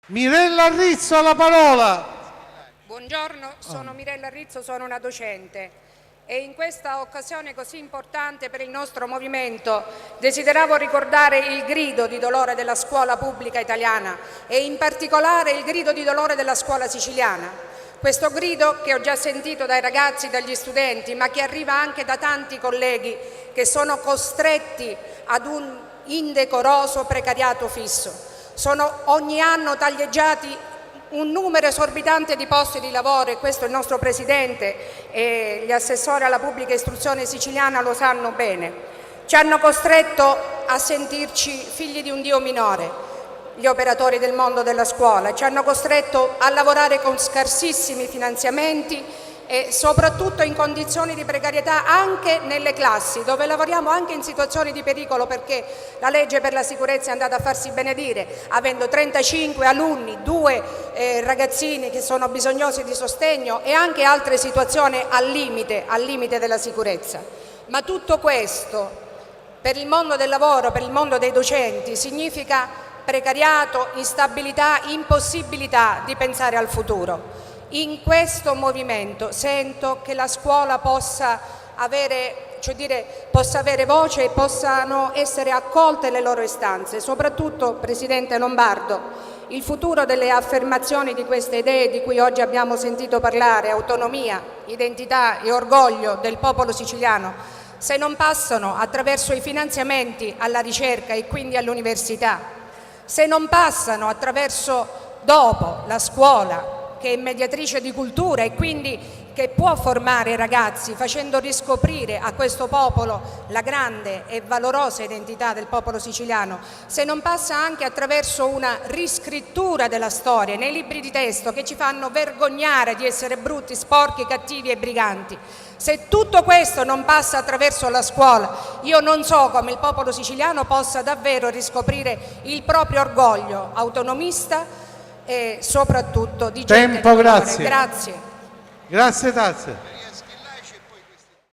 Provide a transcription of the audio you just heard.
Mirella Rizzo, la parola. Buongiorno, sono Mirella Rizzo, sono una docente e in questa occasione così importante per il nostro movimento desideravo ricordare il grido di dolore della scuola pubblica italiana e in particolare il grido di dolore della scuola siciliana. Questo grido che ho già sentito dai ragazzi, dagli studenti, ma che arriva anche da tanti colleghi che sono costretti ad un indecoroso precariato fisso. Sono ogni anno taglieggiati un numero esorbitante di posti di lavoro e questo il nostro Presidente e gli assessori alla pubblica istruzione siciliana lo sanno bene. Ci hanno costretto a sentirci figli di un Dio minore, gli operatori del mondo della scuola, ci hanno costretto a lavorare con scarsissimi finanziamenti e soprattutto in condizioni di precarietà anche nelle classi, dove lavoriamo anche in situazioni di pericolo perché la legge per la sicurezza è andata a farsi benedire, avendo 35 alunni, 2 ragazzini che sono bisognosi di sostegno e anche altre situazioni al limite della sicurezza. Ma tutto questo per il mondo del lavoro, per il mondo dei docenti, significa precariato, instabilità, impossibilità di pensare al futuro. In questo movimento sento che la scuola possa avere voce e possano essere accolte le loro istanze, soprattutto, Presidente Lombardo, il futuro delle affermazioni di queste idee di cui oggi abbiamo sentito parlare, autonomia, identità e orgoglio del popolo siciliano, se non passano attraverso i finanziamenti alla ricerca e quindi all'università, se non passano attraverso, dopo, la scuola, che è mediatrice di cultura e quindi che può formare i ragazzi facendo riscoprire a questo popolo la grande e valorosa identità del popolo siciliano, se non passa anche attraverso una riscrittura della storia nei libri di testo che ci fanno vergognare di essere brutti, sporchi, cattivi e briganti, se tutto questo non passa attraverso la scuola, io non so come il popolo siciliano possa davvero riscoprire il proprio orgoglio autonomista e soprattutto di gente. Tempo, grazie. Grazie. Grazie Tazze.